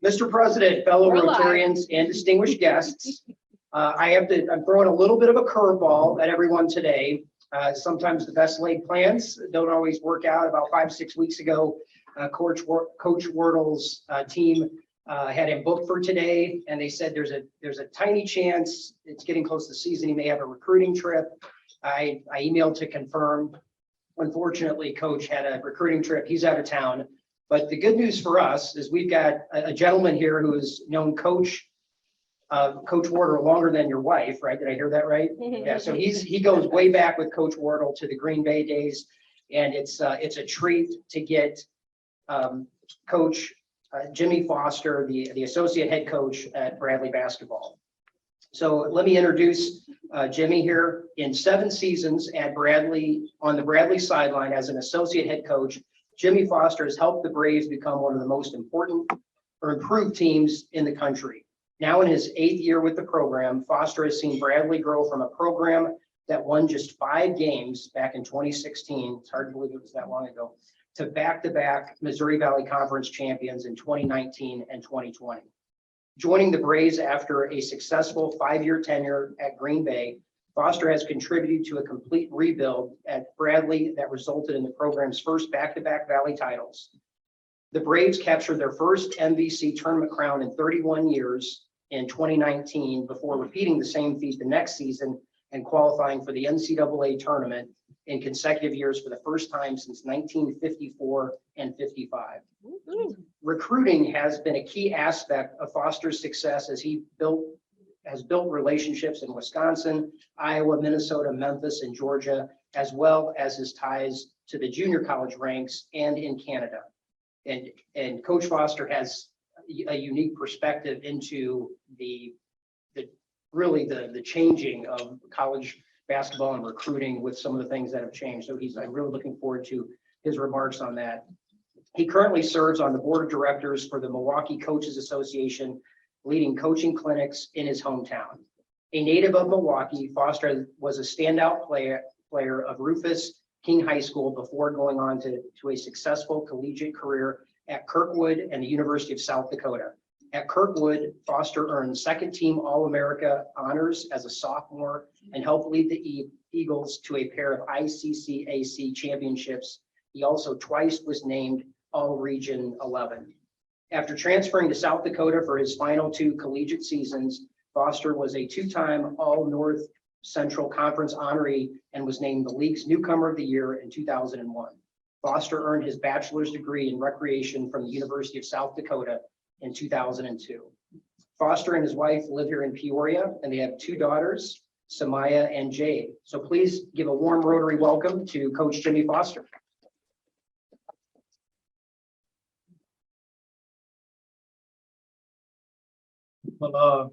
Mr. President, fellow We're live. Rotarians and distinguished guests, I'm throwing a little bit of a curveball at everyone today. Sometimes the best laid plans don't always work out. About 5-6 weeks ago, Coach Wardle's team had him booked for today, and they said there's a tiny chance, it's getting close to the season, he may have a recruiting trip. I emailed to confirm. Unfortunately, Coach had a recruiting trip. He's out of town. But the good news for us is we've got a gentleman here who has known Coach Wardle longer than your wife, right? Did I hear that right? Yeah. So he goes way back with Coach Wardle to the Green Bay days, and it's a treat to get Coach Jimmie Foster, the associate head coach at Bradley basketball. So let me introduce Jimmie here. In 7 seasons at Bradley, on the Bradley sideline as an associate head coach, Jimmie Foster has helped the Braves become one of the most important or improved teams in the country. Now in his 8th year with the program, Foster has seen Bradley grow from a program that won just 5 games back in 2016. It's hard to believe it was that long ago, to back-to-back Missouri Valley Conference champions in 2019 and 2020. Joining the Braves after a successful 5-year tenure at Green Bay, Foster has contributed to a complete rebuild at Bradley that resulted in the program's first back-to-back Valley titles. The Braves captured their first MVC tournament crown in 31 years in 2019 before repeating the same feat the next season and qualifying for the NCAA tournament in consecutive years for the first time since 1954 and 55. Recruiting has been a key aspect of Foster's success as he has built relationships in Wisconsin, Iowa, Minnesota, Memphis, and Georgia, as well as his ties to the junior college ranks and in Canada. And Coach Foster has a unique perspective into the changing of college basketball and recruiting with some of the things that have changed. So I'm really looking forward to his remarks on that. He currently serves on the board of directors for the Milwaukee Coaches Association, leading coaching clinics in his hometown. A native of Milwaukee, Foster was a standout player of Rufus King High School before going on to a successful collegiate career at Kirkwood and the University of South Dakota. At Kirkwood, Foster earned second-team All-America honors as a sophomore and helped lead the Eagles to a pair of ICCAC championships. He also twice was named All-Region 11. After transferring to South Dakota for his final 2 collegiate seasons, Foster was a 2-time All-North Central Conference honoree and was named the league's newcomer of the year in 2001. Foster earned his bachelor's degree in recreation from the University of South Dakota in 2002. Foster and his wife live here in Peoria, and they have 2 daughters, Samaya and Jade. So please give a warm Rotary welcome to Coach Jimmie Foster. Well,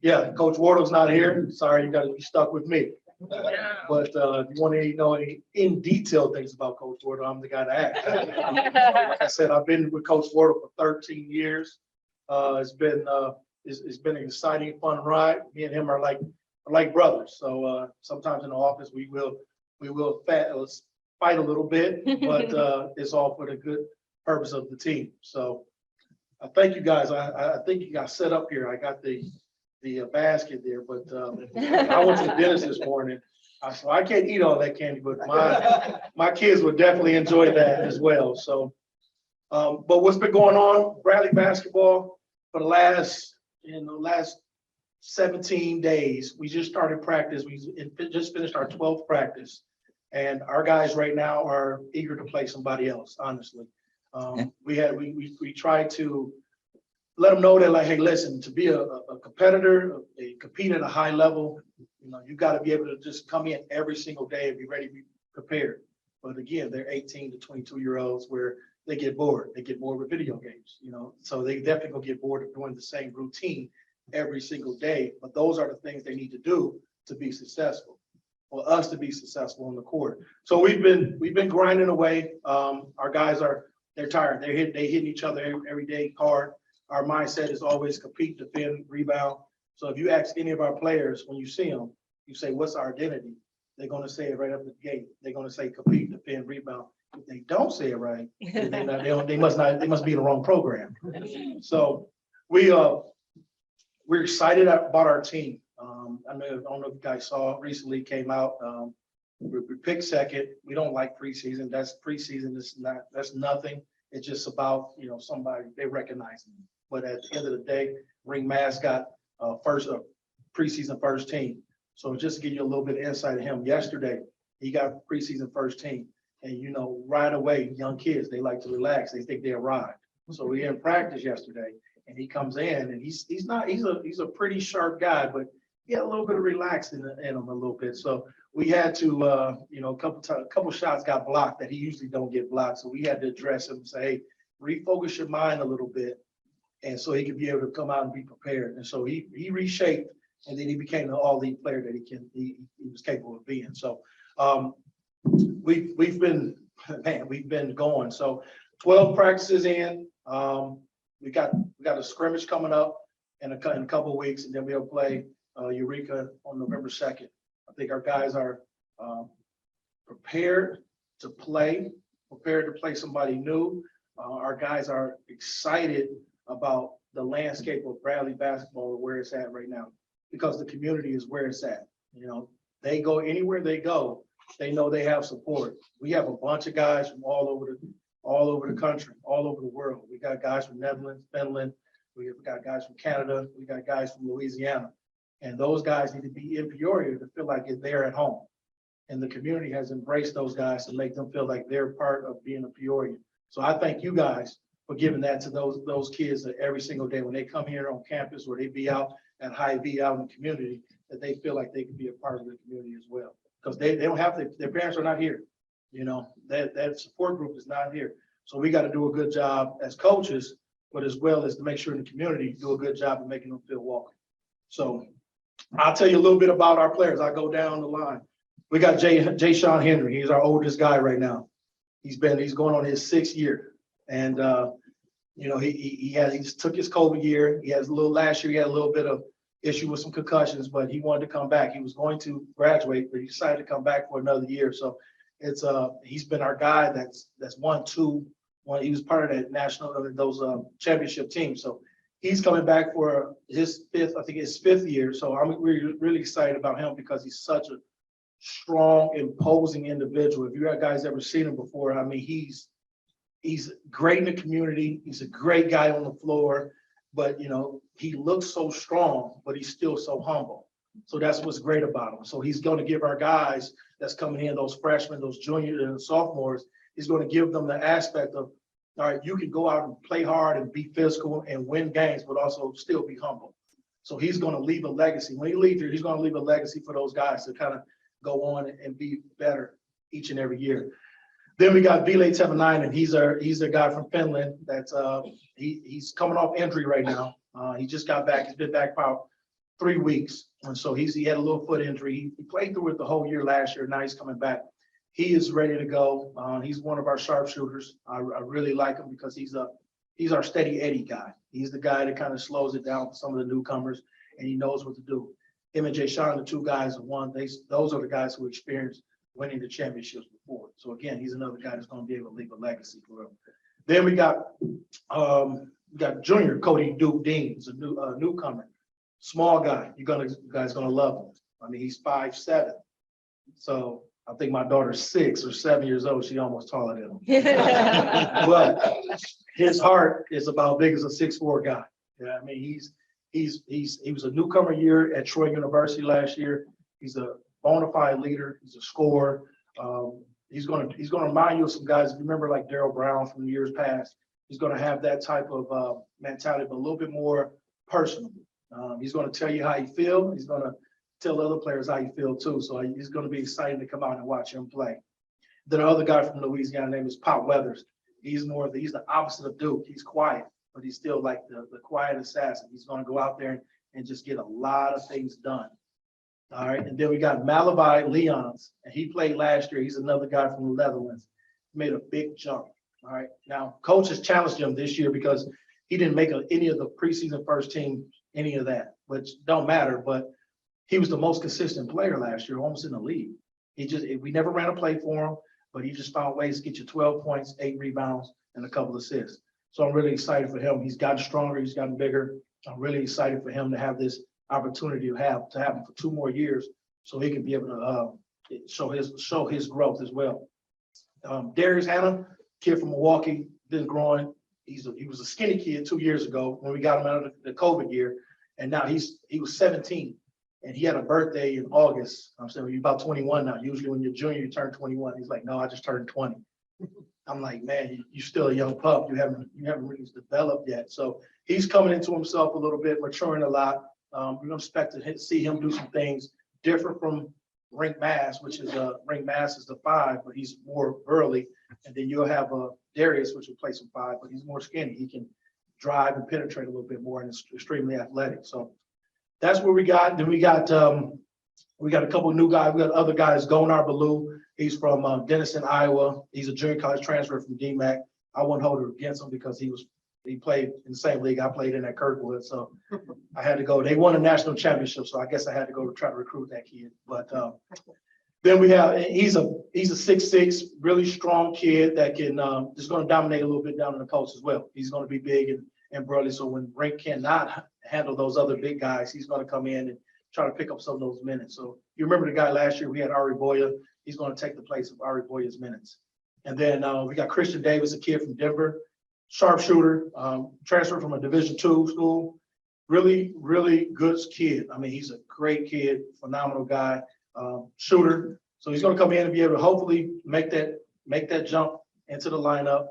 yeah, Coach Wardle's not here. Sorry, you got to be stuck with me. But if you want to know any in detail things about Coach Wardle, I'm the guy to ask. Like I said, I've been with Coach Wardle for 13 years. It's been an exciting, fun ride. Me and him are like brothers. So sometimes in the office we will fight a little bit, but it's all for the good purpose of the team. So thank you guys. I think you got set up here. I got the basket there, but I went to the dentist this morning, so I can't eat all that candy, but my kids would definitely enjoy that as well. So, but what's been going on, Bradley basketball, for the last 17 days, we just started practice. We just finished our 12th practice, and our guys right now are eager to play somebody else, honestly. We tried to let them know that, like, hey, listen, to be a competitor, compete at a high level, you got to be able to just come in every single day and be ready to be prepared. But again, they're 18 to 22-year-olds where they get bored. They get bored with video games, so they definitely gonna get bored of doing the same routine every single day. But those are the things they need to do to be successful, for us to be successful on the court. So we've been grinding away. Our guys they're tired. They're hitting each other every day hard. Our mindset is always compete, defend, rebound. So if you ask any of our players, when you see them, you say, what's our identity? They're going to say it right up the gate. They're going to say compete, defend, rebound. If they don't say it right, then they must be in the wrong program. So we're excited about our team. I don't know if you guys saw recently came out. We picked second. We don't like preseason. That's preseason. That's nothing. It's just about, somebody they recognize them. But at the end of the day, Ring Mass got preseason first team. So just to give you a little bit of insight of him, yesterday he got preseason first team, and right away, young kids, they like to relax. They think they arrived. So we in practice yesterday, and he comes in, and he's a pretty sharp guy, but he had a little bit of relaxed in him a little bit. So we had to, a couple shots got blocked that he usually don't get blocked. So we had to address him and say, hey, refocus your mind a little bit, and so he could be able to come out and be prepared. And so he reshaped, and then he became the all-league player that he was capable of being. So we've been going. So 12 practices in. We got a scrimmage coming up in a couple of weeks, and then we'll play Eureka on November 2nd. I think our guys are prepared to play somebody new. Our guys are excited about the landscape of Bradley basketball, where it's at right now, because the community is where it's at. They go anywhere they go, they know they have support. We have a bunch of guys from all over the country, all over the world. We got guys from Netherlands, Finland. We've got guys from Canada. We got guys from Louisiana. And those guys need to be in Peoria to feel like they're at home. And the community has embraced those guys to make them feel like they're part of being a Peorian. So I thank you guys for giving that to those kids that every single day when they come here on campus, or they be out at Hy-Vee out in the community, that they feel like they can be a part of the community as well. Because they don't have to, their parents are not here. That support group is not here. So we got to do a good job as coaches, but as well as to make sure in the community do a good job of making them feel welcome. So I'll tell you a little bit about our players. I go down the line. We got Jay Sean Henry. He's our oldest guy right now. He's going on his 6th year. And he just took his COVID year. Last year he had a little bit of issue with some concussions, but he wanted to come back. He was going to graduate, but he decided to come back for another year. So he's been our guy that's won 2. He was part of that those championship teams. So he's coming back for his 5th year. So we're really excited about him because he's such a strong, imposing individual. If you guys ever seen him before, he's great in the community. He's a great guy on the floor, but he looks so strong, but he's still so humble. So that's what's great about him. So he's going to give our guys that's coming in, those freshmen, those juniors and sophomores, he's going to give them the aspect of, all right, you can go out and play hard and be physical and win games, but also still be humble. So he's going to leave a legacy. When he leaves here, he's going to leave a legacy for those guys to kind of go on and be better each and every year. Then we got Ville Tevanainen. He's a guy from Finland that's he's coming off injury right now. He just got back. He's been back about 3 weeks. And so he had a little foot injury. He played through it the whole year last year. Now he's coming back. He is ready to go. He's one of our sharpshooters. I really like him because he's our steady Eddie guy. He's the guy that kind of slows it down for some of the newcomers, and he knows what to do. Him and Jay Sean, the 2 guys have won. Those are the guys who experienced winning the championships before. So again, he's another guy that's going to be able to leave a legacy for him. Then we got junior Cody Duke Dean. He's a newcomer, small guy. You guys gonna love him. He's 5'7". So I think my daughter's 6 or 7 years old. She's almost taller than him. But his heart is about big as a 6'4" guy. Yeah, he was a newcomer year at Troy University last year. He's a bona fide leader. He's a scorer. He's going to remind you of some guys. If you remember, like Darryl Brown from years past, he's going to have that type of mentality, but a little bit more personal. He's going to tell you how you feel. He's going to tell other players how you feel too. So he's going to be excited to come out and watch him play. Then the other guy from Louisiana named is Pop Weathers. He's the opposite of Duke. He's quiet, but he's still like the quiet assassin. He's going to go out there and just get a lot of things done. All right, and then we got Malavi Leons, and he played last year. He's another guy from the Netherlands. Made a big jump. All right, now coach has challenged him this year because he didn't make any of the preseason first team, any of that, which don't matter. But he was the most consistent player last year, almost in the league. We never ran a play for him, but he just found ways to get you 12 points, 8 rebounds, and a couple assists. So I'm really excited for him. He's gotten stronger. He's gotten bigger. I'm really excited for him to have this opportunity to have him for 2 more years, so he can be able to show his growth as well. Darius Hannah, kid from Milwaukee, been growing. He was a skinny kid 2 years ago when we got him out of the COVID year, and now he was 17, and he had a birthday in August. I'm saying, you're about 21 now. Usually when you're junior, you turn 21. He's like, no, I just turned 20. I'm like, man, you're still a young pup. You haven't really developed yet. So he's coming into himself a little bit, maturing a lot. We expect to see him do some things different from Rink Mass, which is Rink Mass is the 5, but he's more early. And then you'll have Darius, which will play some 5, but he's more skinny. He can drive and penetrate a little bit more and is extremely athletic. So that's what we got. Then we got a couple of new guys. We got other guys. Gonar Ballou. He's from Denison, Iowa. He's a junior college transfer from DMAC. I wouldn't hold it against him because he played in the same league I played in at Kirkwood. So I had to go. They won a national championship, so I guess I had to go to try to recruit that kid. But then we have he's a 6'6", really strong kid that can is going to dominate a little bit down in the post as well. He's going to be big and burly. So when Rink cannot handle those other big guys, he's going to come in and try to pick up some of those minutes. So you remember the guy last year, we had Ari Boya. He's going to take the place of Ari Boya's minutes. And then we got Christian Davis, a kid from Denver, sharpshooter, transferred from a Division II school. Really, really good kid. I mean, he's a great kid, phenomenal guy, shooter. So he's going to come in and be able to hopefully make that jump into the lineup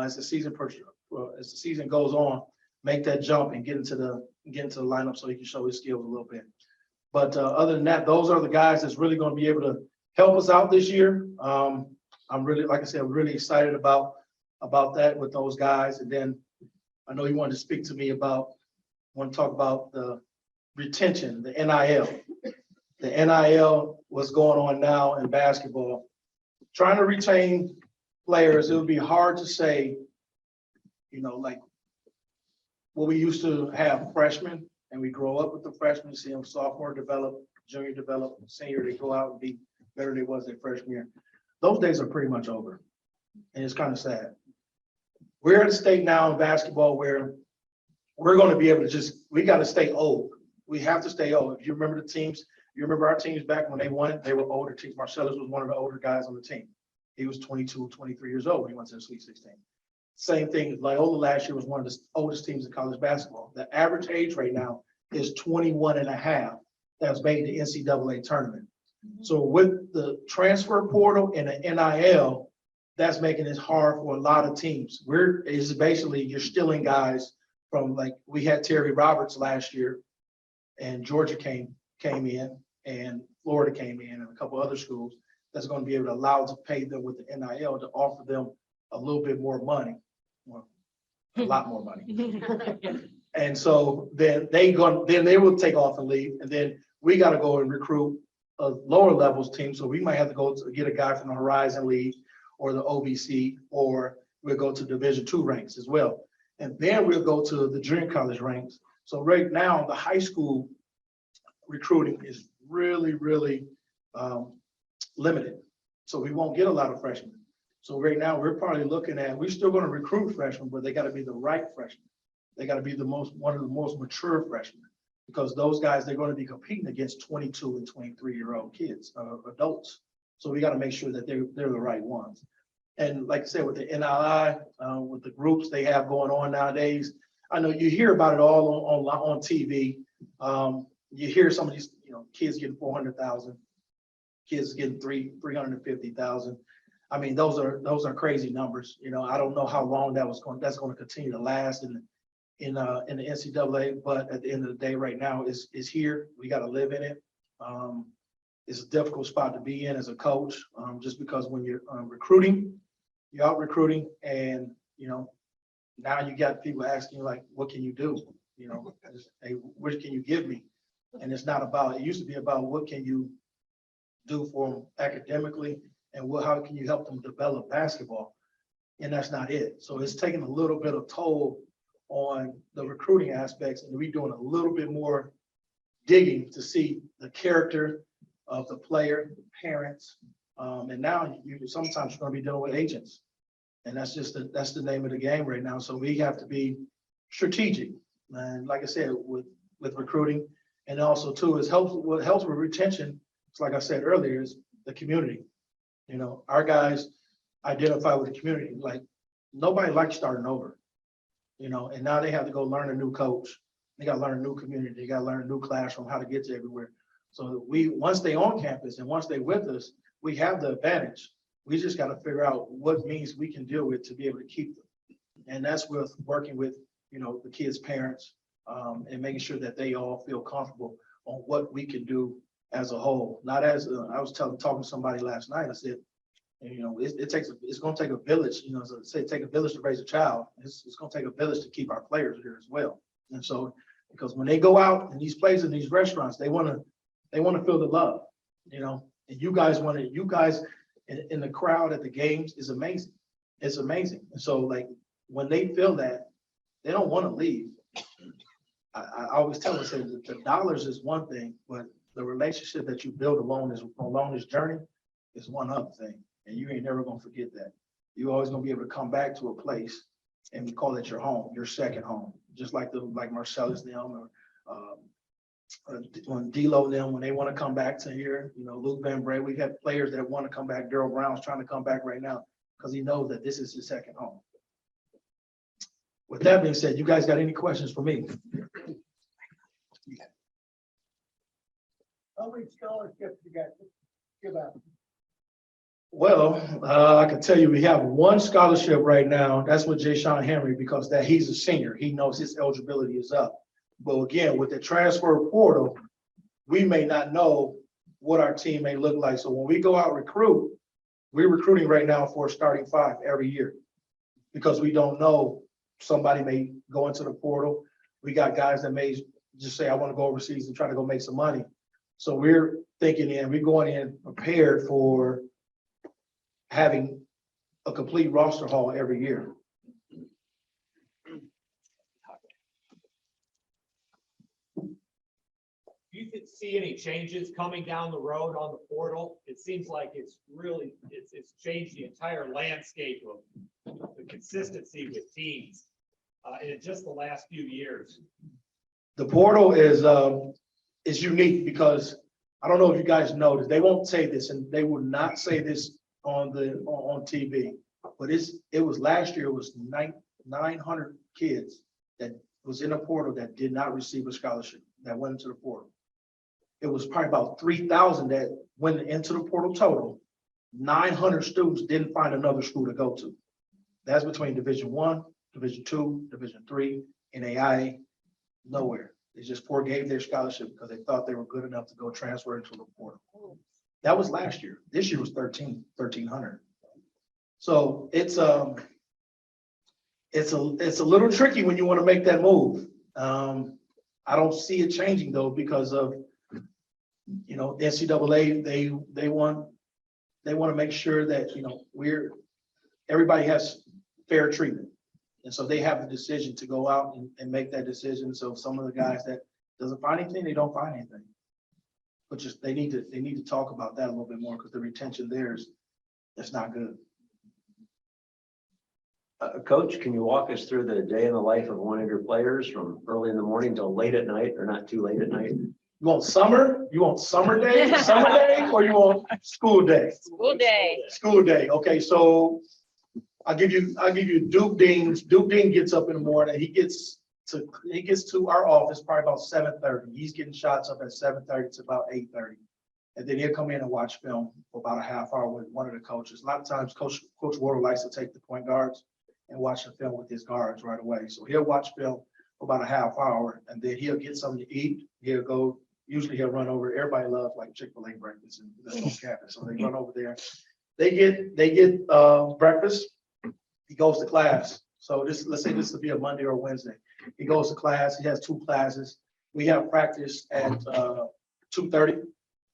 as the season goes on. Make that jump and get into the lineup so he can show his skills a little bit. But other than that, those are the guys that's really going to be able to help us out this year. I'm really, like I said, I'm really excited about that with those guys. And then I know you wanted to speak to me want to talk about the retention, the NIL. The NIL, what's going on now in basketball. Trying to retain players, it would be hard to say, like what we used to have freshmen, and we grow up with the freshmen, see them sophomore develop, junior develop, senior, they go out and be better than they was their freshman year. Those days are pretty much over, and it's kind of sad. We're at a state now in basketball where we're going to be able to we got to stay old. We have to stay old. If you remember the teams, you remember our teams back when they won it, they were older teams. Marcellus was one of the older guys on the team. He was 22, 23 years old when he went to the Sweet 16. Same thing, Loyola last year was one of the oldest teams in college basketball. The average age right now is 21 and a half that's made the NCAA tournament. So with the transfer portal and the NIL, that's making it hard for a lot of teams. You're stealing guys from, like, we had Terry Roberts last year, and Georgia came in, and Florida came in, and a couple other schools that's going to be able to allow to pay them with the NIL to offer them a little bit more money, well, a lot more money. And so then they will take off and leave, and then we got to go and recruit a lower levels team. So we might have to go to get a guy from the Horizon League or the OVC, or we'll go to Division II ranks as well. And then we'll go to the junior college ranks. So right now, the high school recruiting is really, really limited. So we won't get a lot of freshmen. So right now, we're probably looking at, we're still going to recruit freshmen, but they got to be the right freshmen. They got to be one of the most mature freshmen, because those guys, they're going to be competing against 22 and 23-year-old kids, adults. So we got to make sure that they're the right ones. And like I said, with the NII, with the groups they have going on nowadays, I know you hear about it all on TV. You hear some of these, kids getting 400,000, kids getting 350,000. I mean, those are crazy numbers. I don't know how long that's going to continue to last in the NCAA, but at the end of the day, right now is here. We got to live in it. It's a difficult spot to be in as a coach, just because when you're recruiting, you're out recruiting, and now you got people asking you, like, what can you do? Hey, what can you give me? And it's not about. It used to be about what can you do for them academically, and how can you help them develop basketball, and that's not it. So it's taking a little bit of toll on the recruiting aspects, and we're doing a little bit more digging to see the character of the player, the parents, And now sometimes you're gonna be dealing with agents. And that's that's the name of the game right now. So we have to be strategic. And like I said, with recruiting, and also too, what helps with retention, it's like I said earlier, is the community. You know, our guys identify with the community. Like, nobody likes starting over, you know, and now they have to go learn a new coach. They got to learn a new community. They got to learn a new classroom, how to get to everywhere. So once they on campus and once they with us, we have the advantage. We just got to figure out what means we can deal with to be able to keep them. And that's with working with, you know, the kids' parents, and making sure that they all feel comfortable on what we can do as a whole. Not as I was talking to somebody last night. I said, you know, it's going to take a village. You know, as I say, take a village to raise a child. It's going to take a village to keep our players here as well. And so, because when they go out in these places, in these restaurants, they want to feel the love. You know, and you guys in the crowd at the games is amazing. It's amazing. And so, like, when they feel that, they don't want to leave. I always tell them, I say, the dollars is one thing, but the relationship that you build along this journey is one other thing. And you ain't never gonna forget that. You're always gonna be able to come back to a place and we call it your home, your second home. Just like Marcellus them or when D'Lo them, when they want to come back to here, you know, Luke Van Bray, we've had players that want to come back. Daryl Brown's trying to come back right now because he knows that this is his second home. With that being said, you guys got any questions for me? How many scholarships you got to give out? Well, I can tell you we have one scholarship right now. That's with Jay Sean Henry because he's a senior. He knows his eligibility is up. But again, with the transfer portal, we may not know what our team may look like. So when we go out recruit, we're recruiting right now for a starting five every year because we don't know. Somebody may go into the portal. We got guys that may just say, I want to go overseas and try to go make some money. So we're thinking we're going in prepared for having a complete roster haul every year. Do you see any changes coming down the road on the portal? It seems like it's changed the entire landscape of the consistency with teams in just the last few years. The portal is unique because I don't know if you guys know this. They won't say this, and they will not say this on TV. But it was last year. It was 900 kids that was in the portal that did not receive a scholarship that went into the portal. It was probably about 3,000 that went into the portal total. 900 students didn't find another school to go to. That's between Division I, Division II, Division III, NAIA, nowhere. They just forgave their scholarship because they thought they were good enough to go transfer into the portal. That was last year. This year was 1,300. So it's a little tricky when you want to make that move. I don't see it changing though because of, you know, NCAA. They want to make sure that, you know, everybody has fair treatment. And so they have the decision to go out and make that decision. So some of the guys that doesn't find anything, they don't find anything. But just they need to talk about that a little bit more because the retention there it's not good. Coach, can you walk us through the day in the life of one of your players from early in the morning till late at night, or not too late at night? You want summer? You want summer day, or you want school day? School day. School day. Okay, so I'll give you Duke Dean's. Duke Dean gets up in the morning. He gets to our office probably about 7:30. He's getting shots up at 7:30 to about 8:30. And then he'll come in and watch film for about a half hour with one of the coaches. A lot of times Coach Wardle likes to take the point guards and watch the film with his guards right away. So he'll watch film for about a half hour and then he'll get something to eat. Usually he'll run over. Everybody loves like Chick-fil-A breakfast and that's on campus. So they run over there. They get breakfast. He goes to class. So let's say this will be a Monday or a Wednesday. He goes to class. He has 2 classes. We have practice at 2:30.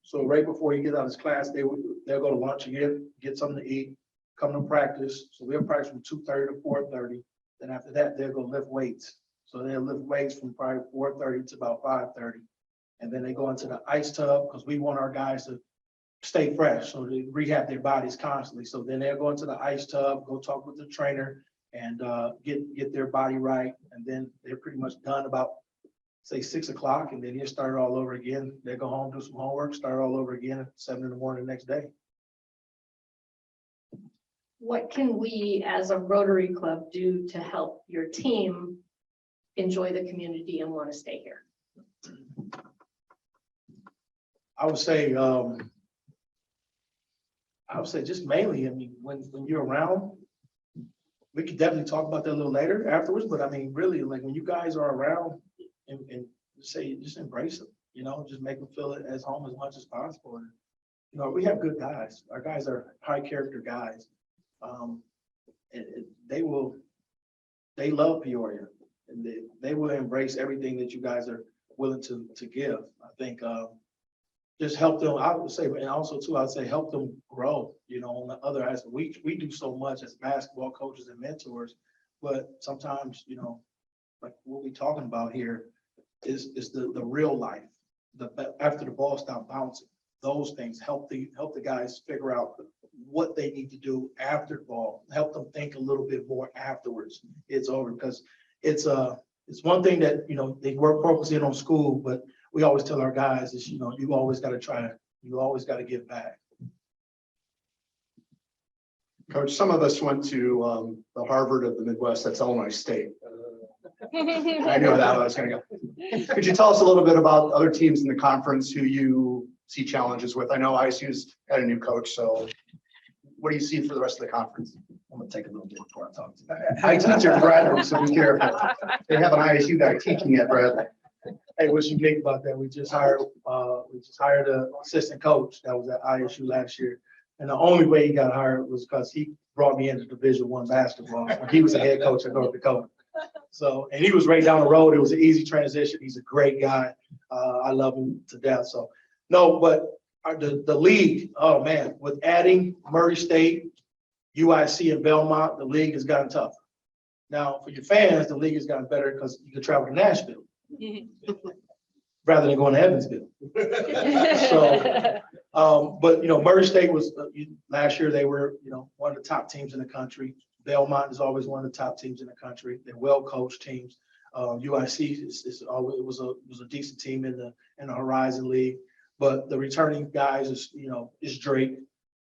So right before he gets out of his class, they'll go to lunch again, get something to eat, come to practice. So we'll practice from 2:30 to 4:30. Then after that, they'll go lift weights. So they'll lift weights from probably 4:30 to about 5:30. And then they go into the ice tub because we want our guys to stay fresh, so they rehab their bodies constantly. So then they'll go into the ice tub, go talk with the trainer and get their body right. And then they're pretty much done about, say, 6 o'clock, and then you start all over again. They go home, do some homework, start all over again at 7 in the morning the next day. What can we as a Rotary Club do to help your team enjoy the community and want to stay here? I would say just mainly, I mean, when you're around, we could definitely talk about that a little later afterwards, but I mean, really, like when you guys are around and say, just embrace them, you know, just make them feel it as home as much as possible. And, you know, we have good guys. Our guys are high character guys. They love Peoria, and they will embrace everything that you guys are willing to give. I think, just help them, I would say, and also too, I'd say help them grow, you know, on the other aspect. We do so much as basketball coaches and mentors, but sometimes, you know, like what we're talking about here is the real life, after the ball stops bouncing, those things help the guys figure out what they need to do after the ball, help them think a little bit more afterwards it's over, because it's one thing that, you know, they work focusing on school, but we always tell our guys is, you know, you always got to give back. Coach, some of us went to the Harvard of the Midwest, that's Illinois State. I knew that was going to go. Could you tell us a little bit about other teams in the conference who you see challenges with? I know ISU's had a new coach, so what do you see for the rest of the conference? I'm going to take a little bit before I talk to you. I teach at Bradley, so be careful. They have an ISU guy teaching at Bradley. Hey, what's unique about that? We just hired an assistant coach that was at ISU last year. And the only way he got hired was because he brought me into Division I basketball. He was a head coach at North Dakota. So, and he was right down the road. It was an easy transition. He's a great guy. I love him to death. So, no, but the league, oh man, with adding Murray State, UIC, and Belmont, the league has gotten tougher. Now, for your fans, the league has gotten better because you can travel to Nashville rather than going to Evansville. So, but you know, Murray State was last year. They were, you know, one of the top teams in the country. Belmont is always one of the top teams in the country. They're well coached teams. UIC is always was a decent team in the Horizon League. But the returning guys is, you know, is Drake.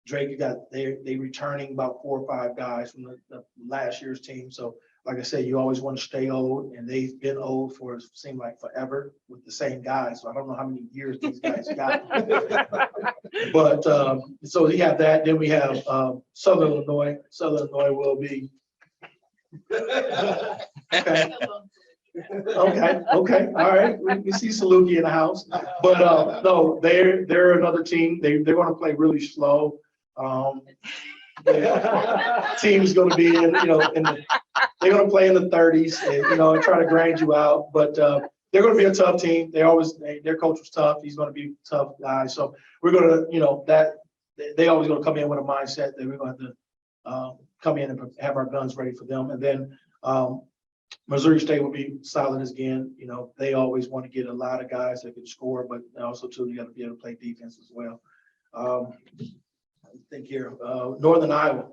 Drake they returning about 4 or 5 guys from the last year's team. So like I said, you always want to stay old, and they've been old for, it seemed like forever with the same guys. So I don't know how many years these guys got. But so we have that. Then we have Southern Illinois. Southern Illinois will be. Okay. Okay. All right. We see Saluki in the house, but no, they're another team. They're going to play really slow. The team is going to be in, you know, they're going to play in the 30s, and, you know, and try to grind you out. But they're going to be a tough team. Their coach was tough. He's going to be a tough guy. So we're going to, you know, that they always going to come in with a mindset that we're going to have to come in and have our guns ready for them. And then Missouri State will be solid again. You know, they always want to get a lot of guys that can score, but also too, you got to be able to play defense as well. I think here, Northern Iowa,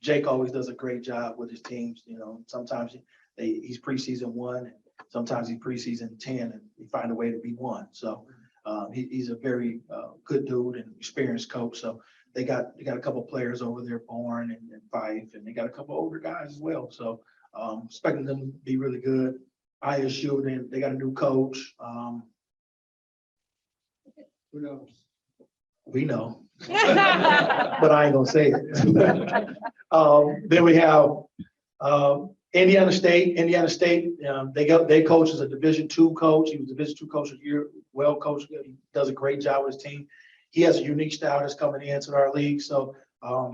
Jake always does a great job with his teams. You know, sometimes he's preseason 1, and sometimes he's preseason 10, and he find a way to be 1. So he's a very good dude and experienced coach. So they got a couple players over there, Bourne and Fife, and they got a couple older guys as well. So expecting them to be really good. ISU, then they got a new coach. Who knows? We know, but I ain't gonna say it. Then we have Indiana State. Indiana State, they coach as a Division II coach. He was Division II coach of the year, well coached. He does a great job with his team. He has a unique style that's coming into our league. So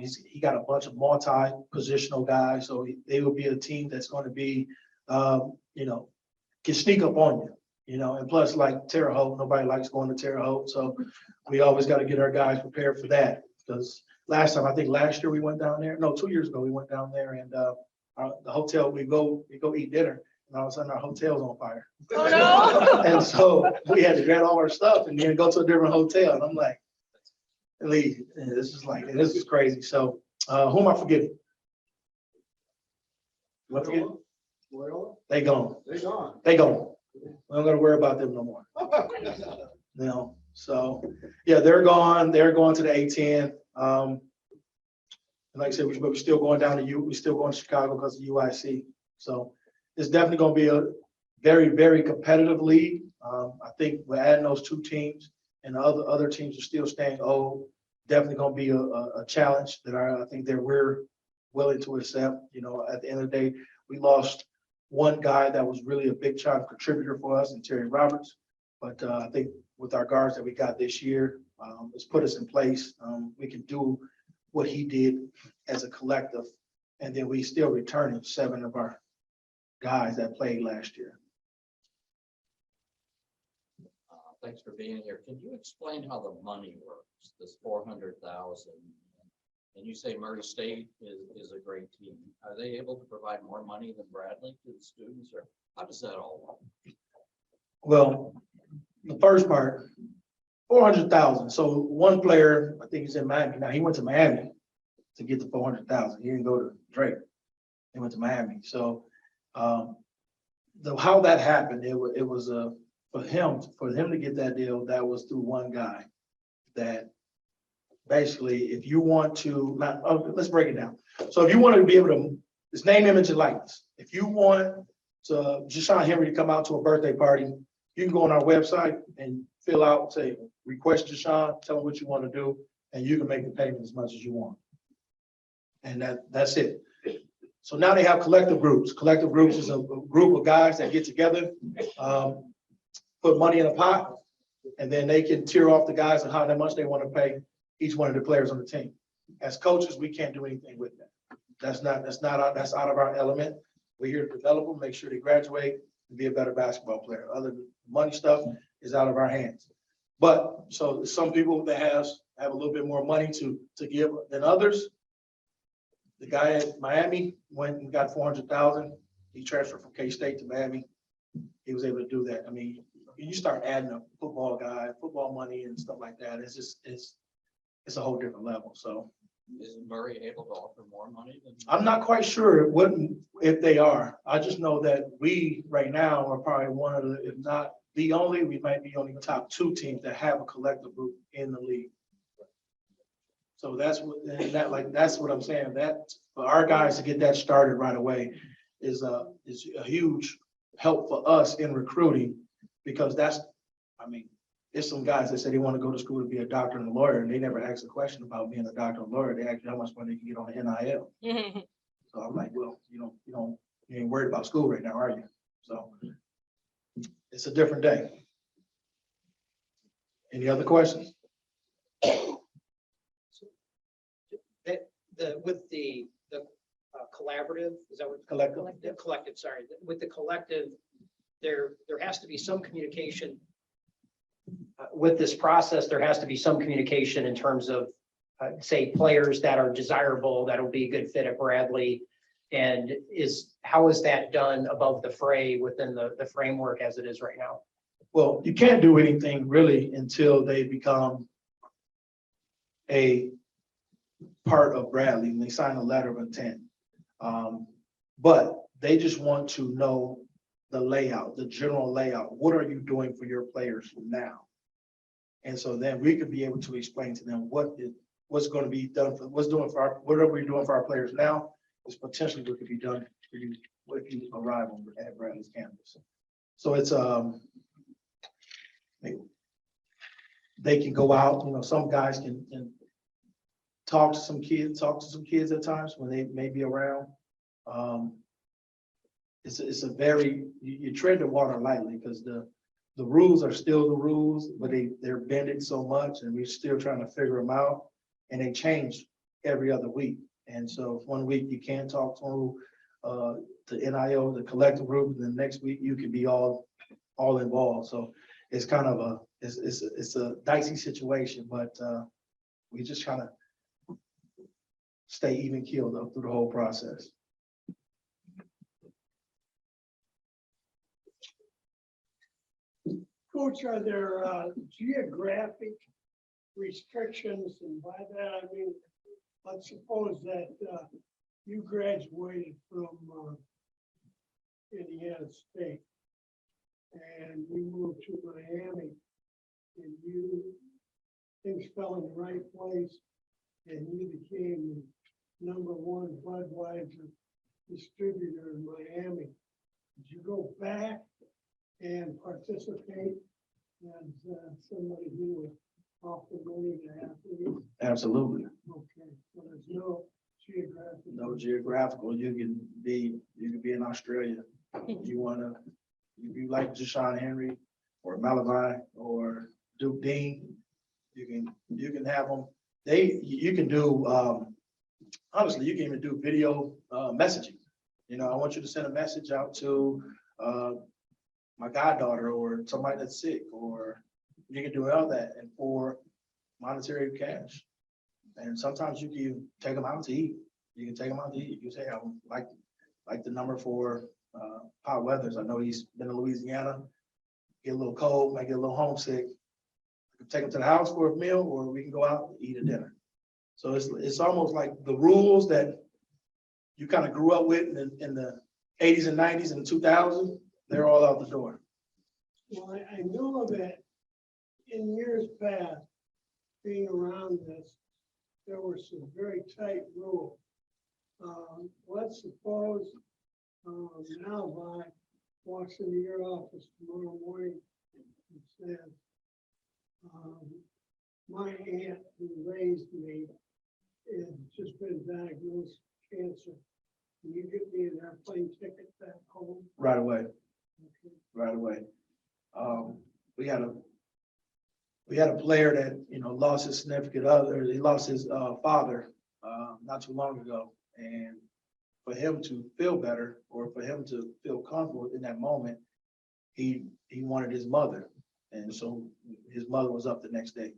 he got a bunch of multi-positional guys. So they will be a team that's going to be, you know, can sneak up on you. You know, and plus, like Terre Haute, nobody likes going to Terre Haute. So we always got to get our guys prepared for that. Because last year we went down there. No, 2 years ago we went down there, and the hotel, we go eat dinner, and all of a sudden our hotel's on fire. Oh no! And so we had to grab all our stuff and then go to a different hotel. And I'm like, leave. And this is crazy. So, who am I forgetting? What forget? Well, They gone. they're gone. They gone. I'm gonna worry about them no more. You know, so, yeah, they're gone. They're going to the A10. And like I said, we're still going down to we're still going to Chicago because of UIC. So it's definitely gonna be a very, very competitive league. I think we're adding those two teams and the other teams are still staying old. Definitely gonna be a challenge that I think that we're willing to accept. You know, at the end of the day, we lost one guy that was really a big time contributor for us in Terry Roberts. But I think with our guards that we got this year, it's put us in place. We can do what he did as a collective. And then we still returning 7 of our guys that played last year. Thanks for being here. Can you explain how the money works, this 400,000? And you say Murray State is a great team. Are they able to provide more money than Bradley to the students, or how does that all work? Well, the first part, 400,000. So one player, I think he's in Miami. Now he went to Miami to get the 400,000. He didn't go to Drake. He went to Miami. So how that happened, it was for him to get that deal, that was through one guy that basically, if you want to, let's break it down. So if you want to be able to, it's name, image, and likeness. If you want to Jashawn Henry to come out to a birthday party, you can go on our website and fill out, say, request Jashawn, tell him what you want to do, and you can make the payment as much as you want. And that's it. So now they have collective groups. Collective groups is a group of guys that get together, put money in a pot, and then they can tier off the guys on how much they want to pay each one of the players on the team. As coaches, we can't do anything with that. That's out of our element. We're here to develop them, make sure they graduate and be a better basketball player. Other than money stuff is out of our hands. But so some people that have a little bit more money to give than others. The guy at Miami went and got 400,000. He transferred from K-State to Miami. He was able to do that. I mean, you start adding a football guy, football money and stuff like that. It's a whole different level. So Is Murray able to offer more money than? I'm not quite sure if they are. I just know that we right now are probably one of the, if not the only, we might be only the top 2 teams that have a collective group in the league. So that's what I'm saying. That for our guys to get that started right away is a huge help for us in recruiting, because there's some guys that say they want to go to school to be a doctor and a lawyer, and they never ask a question about being a doctor and lawyer. They ask you how much money they can get on the NIL. So I'm like, well, you ain't worried about school right now, are you? So it's a different day. Any other questions? With the collaborative, is that what? Collective. The collective, sorry. With the collective, there has to be some communication. With this process, there has to be some communication in terms of, say, players that are desirable, that'll be a good fit at Bradley. And how is that done above the fray within the framework as it is right now? Well, you can't do anything really until they become a part of Bradley and they sign a letter of intent. But they just want to know the layout, the general layout. What are you doing for your players now? And so then we could be able to explain to them what's going to be done whatever we're doing for our players now is potentially what could be done for you if you arrive at Bradley's campus. So it's they can go out, some guys can talk to some kids at times when they may be around. It's a very, you tread the water lightly because the rules are still the rules, but they're bending so much and we're still trying to figure them out, and they change every other week. And so if one week you can't talk to the NIO, the collective group, and the next week you could be all involved. So it's kind of it's a dicey situation, but we just trying to stay even keeled up through the whole process. Coach, are there geographic restrictions, and by that I mean, let's suppose that you graduated from Indiana State and you moved to Miami and things fell in the right place and you became the #1 Budweiser distributor in Miami. Did you go back and participate as somebody who would offer money to athletes? Absolutely. Okay, so there's no geographic. No geographical, you can be in Australia. If you like Deshaun Henry or Malavai or Duke Dean, you can have them. You can do, honestly, you can even do video messaging. You know, I want you to send a message out to my goddaughter or somebody that's sick, or you can do all that and for monetary cash. And sometimes you can take them out to eat. You can take them out to eat. You say, I would like the number for Pop Weathers. I know he's been to Louisiana, get a little cold, might get a little homesick. I can take him to the house for a meal, or we can go out and eat a dinner. So it's almost like the rules that you kind of grew up with in the 80s and 90s and 2000s, they're all out the door. Well, I know that in years past, being around this, there were some very tight rules. Let's suppose Malvi walks into your office tomorrow morning and says, my aunt who raised me has just been diagnosed with cancer. Can you give me an airplane ticket back home? Right away, Okay. right away. We had a player that, you know, lost his significant other. He lost his father not too long ago. And for him to feel better, or for him to feel comfortable in that moment, he wanted his mother. And so his mother was up the next day.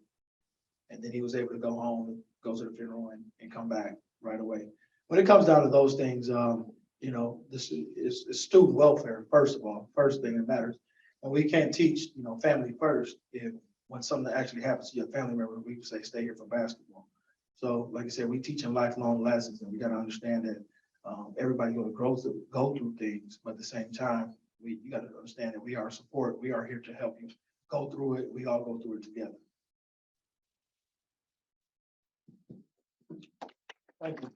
And then he was able to go home, go to the funeral and come back right away. When it comes down to those things, you know, this is student welfare, first of all, first thing that matters. And we can't teach, you know, family first if when something actually happens to your family member, we say stay here for basketball. So like I said, we teach them lifelong lessons, and we got to understand that everybody's going to go through things, but at the same time, you got to understand that we are support. We are here to help you go through it. We all go through it together. Thank you.